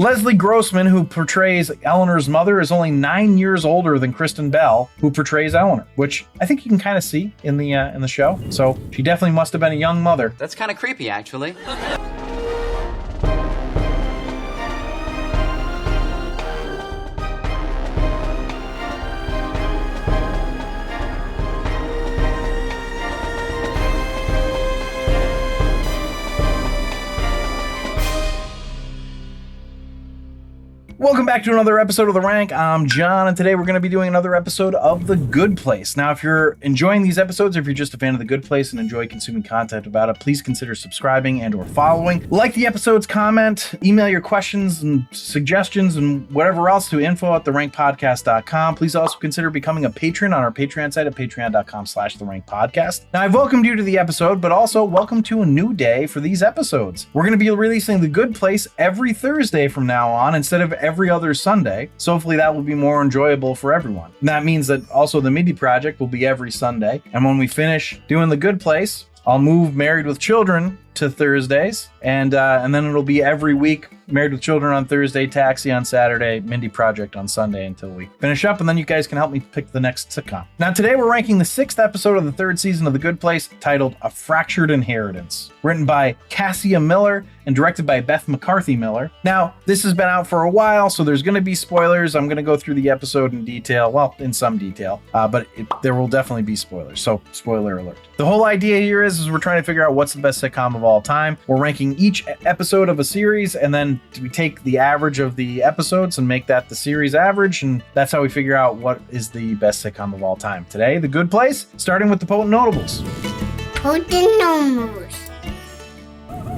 Leslie Grossman, who portrays Eleanor's mother, is only 9 years older than Kristen Bell, who portrays Eleanor, which I think you can kind of see in the show. So she definitely must have been a young mother. That's kind of creepy, actually. Welcome back to another episode of The Rank. I'm John, and today we're going to be doing another episode of The Good Place. Now, if you're enjoying these episodes, or if you're just a fan of The Good Place and enjoy consuming content about it, please consider subscribing and or following. Like the episodes, comment, email your questions and suggestions and whatever else to info@therankpodcast.com. Please also consider becoming a patron on our Patreon site at patreon.com/therankpodcast. Now, I've welcomed you to the episode, but also welcome to a new day for these episodes. We're going to be releasing The Good Place every Thursday from now on instead of every other Sunday, so hopefully that will be more enjoyable for everyone. And that means that also the Mindy Project will be every Sunday, and when we finish doing The Good Place, I'll move Married with Children to Thursdays, and then it'll be every week Married with Children on Thursday, Taxi on Saturday, Mindy Project on Sunday until we finish up, and then you guys can help me pick the next sitcom. Now today we're ranking the 6th episode of the 3rd season of The Good Place, titled A Fractured Inheritance, written by Cassia Miller and directed by Beth McCarthy Miller. Now, this has been out for a while, so there's going to be spoilers. I'm going to go through the episode in detail, well, in some detail, but there will definitely be spoilers, so spoiler alert. The whole idea here is we're trying to figure out what's the best sitcom of all time. We're ranking each episode of a series, and then we take the average of the episodes and make that the series average, and that's how we figure out what is the best sitcom of all time. Today, The Good Place, starting with the Potent Notables. Potent Notables.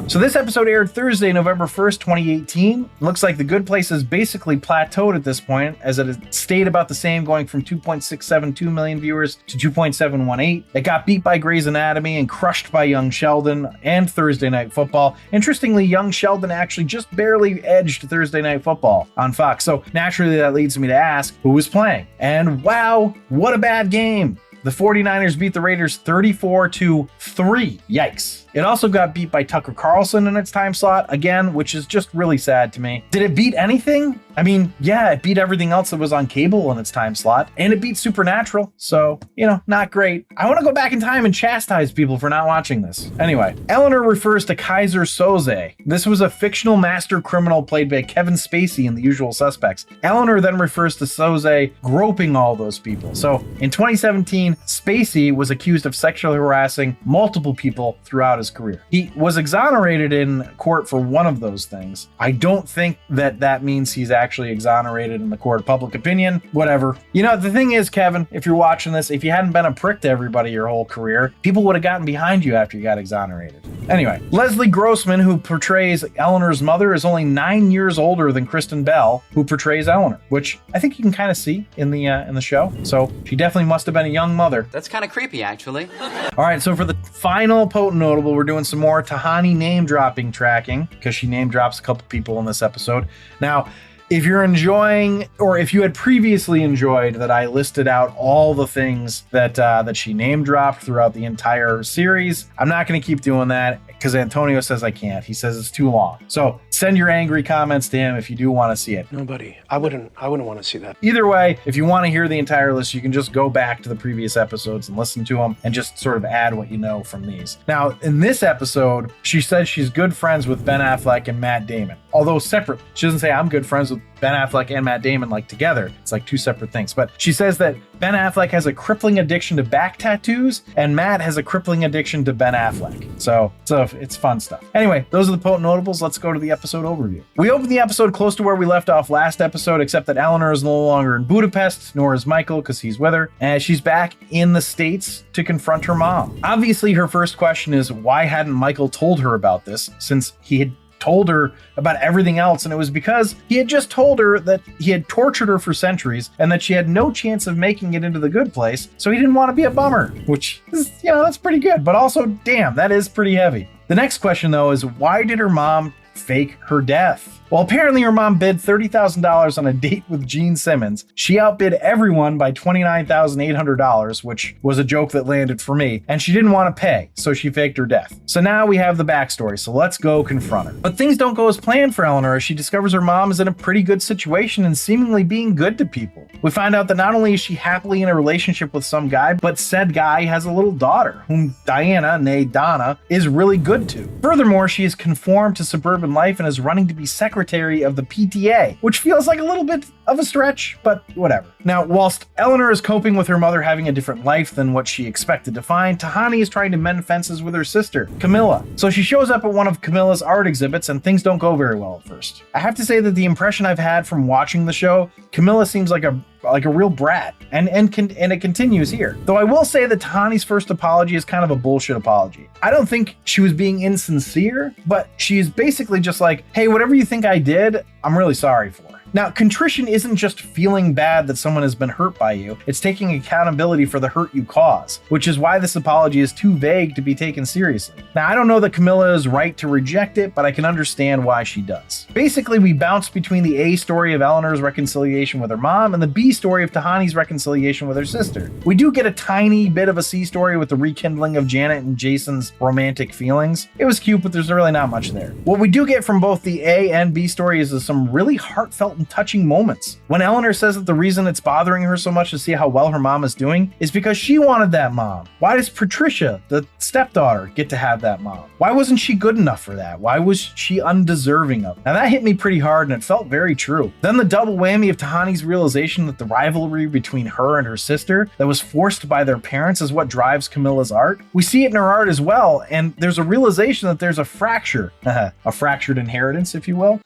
So this episode aired Thursday, November 1st, 2018. Looks like The Good Place has basically plateaued at this point, as it has stayed about the same, going from 2.672 million viewers to 2.718. It got beat by Grey's Anatomy and crushed by Young Sheldon and Thursday Night Football. Interestingly, Young Sheldon actually just barely edged Thursday Night Football on Fox. So naturally that leads me to ask, who was playing? And wow, what a bad game. The 49ers beat the Raiders 34-3. Yikes. It also got beat by Tucker Carlson in its time slot, again, which is just really sad to me. Did it beat anything? I mean, yeah, it beat everything else that was on cable in its time slot, and it beat Supernatural, so, not great. I want to go back in time and chastise people for not watching this. Anyway, Eleanor refers to Kaiser Soze. This was a fictional master criminal played by Kevin Spacey in The Usual Suspects. Eleanor then refers to Soze groping all those people. So, in 2017, Spacey was accused of sexually harassing multiple people throughout his career. He was exonerated in court for one of those things. I don't think that means he's actually exonerated in the court of public opinion. Whatever. The thing is, Kevin, if you're watching this, if you hadn't been a prick to everybody your whole career, people would have gotten behind you after you got exonerated. Anyway, Leslie Grossman, who portrays Eleanor's mother, is only 9 years older than Kristen Bell, who portrays Eleanor, which I think you can kind of see in the show. So she definitely must have been a young mother. That's kind of creepy, actually. All right, so for the final Potent Notable, we're doing some more Tahani name-dropping tracking, because she name-drops a couple people in this episode. Now, if you're enjoying, or if you had previously enjoyed that I listed out all the things that she name-dropped throughout the entire series, I'm not going to keep doing that, because Antonio says I can't. He says it's too long. So send your angry comments to him if you do want to see it. No, buddy, I wouldn't want to see that. Either way, if you want to hear the entire list, you can just go back to the previous episodes and listen to them and just sort of add what you know from these. Now, in this episode, she says she's good friends with Ben Affleck and Matt Damon, although separate. She doesn't say I'm good friends with Ben Affleck and Matt Damon like together. It's like two separate things. But she says that Ben Affleck has a crippling addiction to back tattoos and Matt has a crippling addiction to Ben Affleck. So it's fun stuff. Anyway, those are the Potent Notables. Let's go to the episode overview. We open the episode close to where we left off last episode, except that Eleanor is no longer in Budapest, nor is Michael, because he's with her, and she's back in the States to confront her mom. Obviously, her first question is, why hadn't Michael told her about this, since he had told her about everything else, and it was because he had just told her that he had tortured her for centuries and that she had no chance of making it into the good place, so he didn't want to be a bummer, which is, that's pretty good, but also, damn, that is pretty heavy. The next question, though, is why did her mom fake her death? Well, apparently her mom bid $30,000 on a date with Gene Simmons. She outbid everyone by $29,800, which was a joke that landed for me, and she didn't want to pay, so she faked her death. So now we have the backstory, so let's go confront her. But things don't go as planned for Eleanor as she discovers her mom is in a pretty good situation and seemingly being good to people. We find out that not only is she happily in a relationship with some guy, but said guy has a little daughter, whom Diana, née Donna, is really good to. Furthermore, she has conformed to suburban life and is running to be secretary of the PTA, which feels like a little bit of a stretch, but whatever. Now, whilst Eleanor is coping with her mother having a different life than what she expected to find, Tahani is trying to mend fences with her sister, Kamilah. So she shows up at one of Camillah's art exhibits and things don't go very well at first. I have to say that the impression I've had from watching the show, Kamilah seems like a real brat, and it continues here. Though I will say that Tahani's first apology is kind of a bullshit apology. I don't think she was being insincere, but she's basically just like, hey, whatever you think I did, I'm really sorry for. Now, contrition isn't just feeling bad that someone has been hurt by you, it's taking accountability for the hurt you cause, which is why this apology is too vague to be taken seriously. Now, I don't know that Kamilah is right to reject it, but I can understand why she does. Basically, we bounce between the A story of Eleanor's reconciliation with her mom and the B story of Tahani's reconciliation with her sister. We do get a tiny bit of a C story with the rekindling of Janet and Jason's romantic feelings. It was cute, but there's really not much there. What we do get from both the A and B story is some really heartfelt and touching moments. When Eleanor says that the reason it's bothering her so much to see how well her mom is doing is because she wanted that mom. Why does Patricia, the stepdaughter, get to have that mom? Why wasn't she good enough for that? Why was she undeserving of it? Now that hit me pretty hard and it felt very true. Then the double whammy of Tahani's realization that the rivalry between her and her sister that was forced by their parents is what drives Kamilah's art. We see it in her art as well, and there's a realization that there's a fracture, a fractured inheritance, if you will.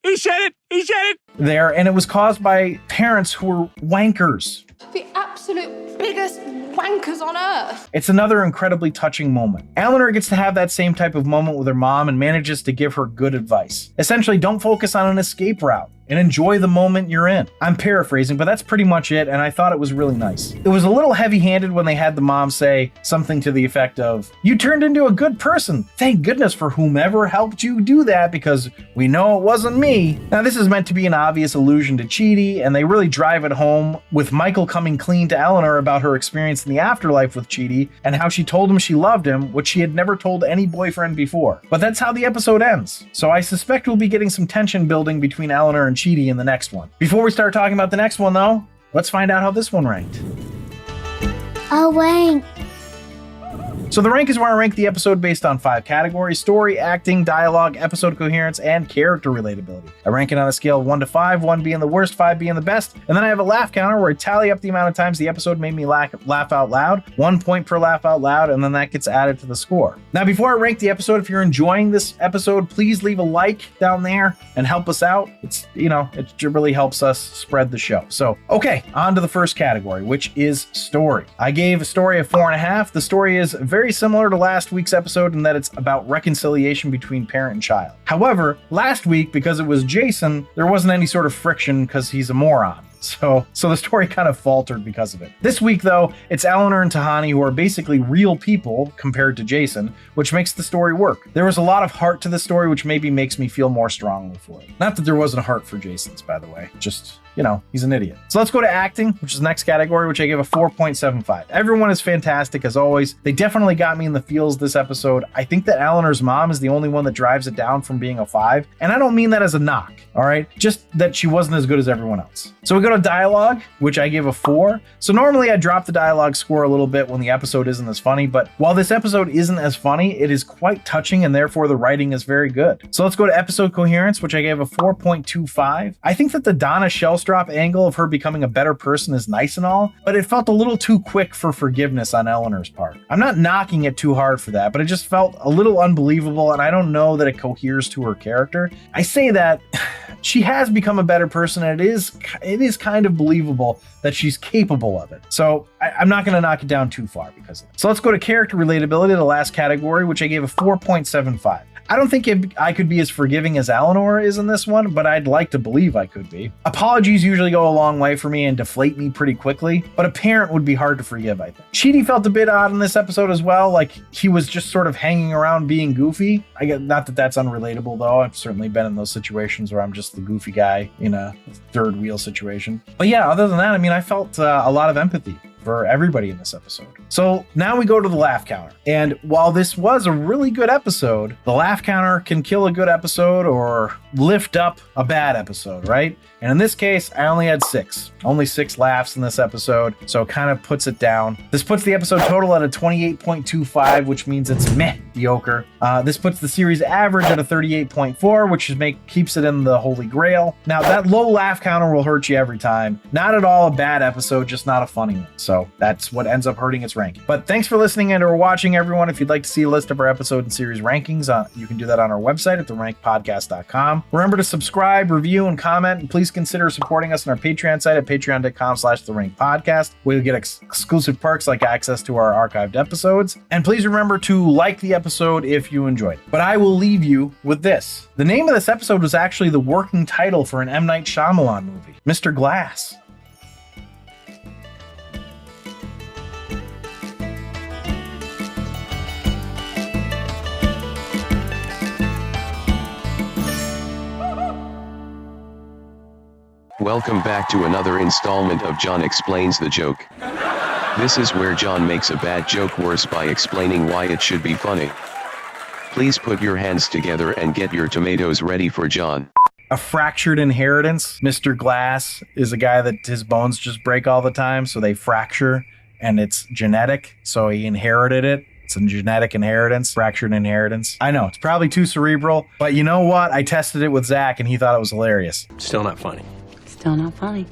He said it! He said it! There, and it was caused by parents who were wankers. The absolute biggest wankers on earth. It's another incredibly touching moment. Eleanor gets to have that same type of moment with her mom and manages to give her good advice. Essentially, don't focus on an escape route and enjoy the moment you're in. I'm paraphrasing, but that's pretty much it, and I thought it was really nice. It was a little heavy-handed when they had the mom say something to the effect of, "You turned into a good person. Thank goodness for whomever helped you do that, because we know it wasn't me." Now, this is meant to be an obvious allusion to Chidi, and they really drive it home with Michael coming clean to Eleanor about her experience in the afterlife with Chidi, and how she told him she loved him, which she had never told any boyfriend before. But that's how the episode ends. So I suspect we'll be getting some tension building between Eleanor and Chidi in the next one. Before we start talking about the next one, though, let's find out how this one ranked. A wank. So the rank is where I rank the episode based on 5 categories: story, acting, dialogue, episode coherence, and character relatability. I rank it on a scale of 1 to 5, 1 being the worst, 5 being the best, and then I have a laugh counter where I tally up the amount of times the episode made me laugh out loud, 1 point per laugh out loud, and then that gets added to the score. Now, before I rank the episode, if you're enjoying this episode, please leave a like down there and help us out. It really helps us spread the show. So, okay, on to the first category, which is story. I gave a story a 4.5. The story is very similar to last week's episode in that it's about reconciliation between parent and child. However, last week, because it was Jason, there wasn't any sort of friction because he's a moron. So the story kind of faltered because of it. This week, though, it's Eleanor and Tahani, who are basically real people compared to Jason, which makes the story work. There was a lot of heart to the story, which maybe makes me feel more strongly for it. Not that there wasn't a heart for Jason's, by the way. Just, he's an idiot. So let's go to acting, which is the next category, which I give a 4.75. Everyone is fantastic, as always. They definitely got me in the feels this episode. I think that Eleanor's mom is the only one that drives it down from being a 5. And I don't mean that as a knock, all right? Just that she wasn't as good as everyone else. So we go to dialogue, which I give a 4. So normally I drop the dialogue score a little bit when the episode isn't as funny, but while this episode isn't as funny, it is quite touching, and therefore the writing is very good. So let's go to episode coherence, which I gave a 4.25. I think that the Donna Shellstrop angle of her becoming a better person is nice and all, but it felt a little too quick for forgiveness on Eleanor's part. I'm not knocking it too hard for that, but it just felt a little unbelievable, and I don't know that it coheres to her character. I say that she has become a better person, and it is kind of believable that she's capable of it. So I'm not going to knock it down too far because of it. So let's go to character relatability, the last category, which I gave a 4.75. I don't think I could be as forgiving as Eleanor is in this one, but I'd like to believe I could be. Apologies usually go a long way for me and deflate me pretty quickly, but a parent would be hard to forgive, I think. Chidi felt a bit odd in this episode as well, like he was just sort of hanging around being goofy. I get, not that that's unrelatable though, I've certainly been in those situations where I'm just the goofy guy in a third wheel situation. But yeah, other than that, I mean, I felt a lot of empathy for everybody in this episode. So now we go to the laugh counter. And while this was a really good episode, the laugh counter can kill a good episode or lift up a bad episode, right? And in this case, I only had 6. Only 6 laughs in this episode, so it kind of puts it down. This puts the episode total at a 28.25, which means it's mediocre. This puts the series average at a 38.4, which keeps it in the holy grail. Now, that low laugh counter will hurt you every time. Not at all a bad episode, just not a funny one. So that's what ends up hurting its ranking. But thanks for listening and or watching, everyone. If you'd like to see a list of our episode and series rankings, you can do that on our website at therankedpodcast.com. Remember to subscribe, review, and comment, and please consider supporting us on our Patreon site at patreon.com/therankedpodcast, where you'll get exclusive perks like access to our archived episodes. And please remember to like the episode if you enjoyed it. But I will leave you with this. The name of this episode was actually the working title for an M. Night Shyamalan movie, Mr. Glass. Welcome back to another installment of John Explains the Joke. This is where John makes a bad joke worse by explaining why it should be funny. Please put your hands together and get your tomatoes ready for John. A fractured inheritance. Mr. Glass is a guy that his bones just break all the time, so they fracture, and it's genetic, so he inherited it. It's a genetic inheritance, fractured inheritance. I know, it's probably too cerebral, but you know what? I tested it with Zach, and he thought it was hilarious. Still not funny. Still not funny.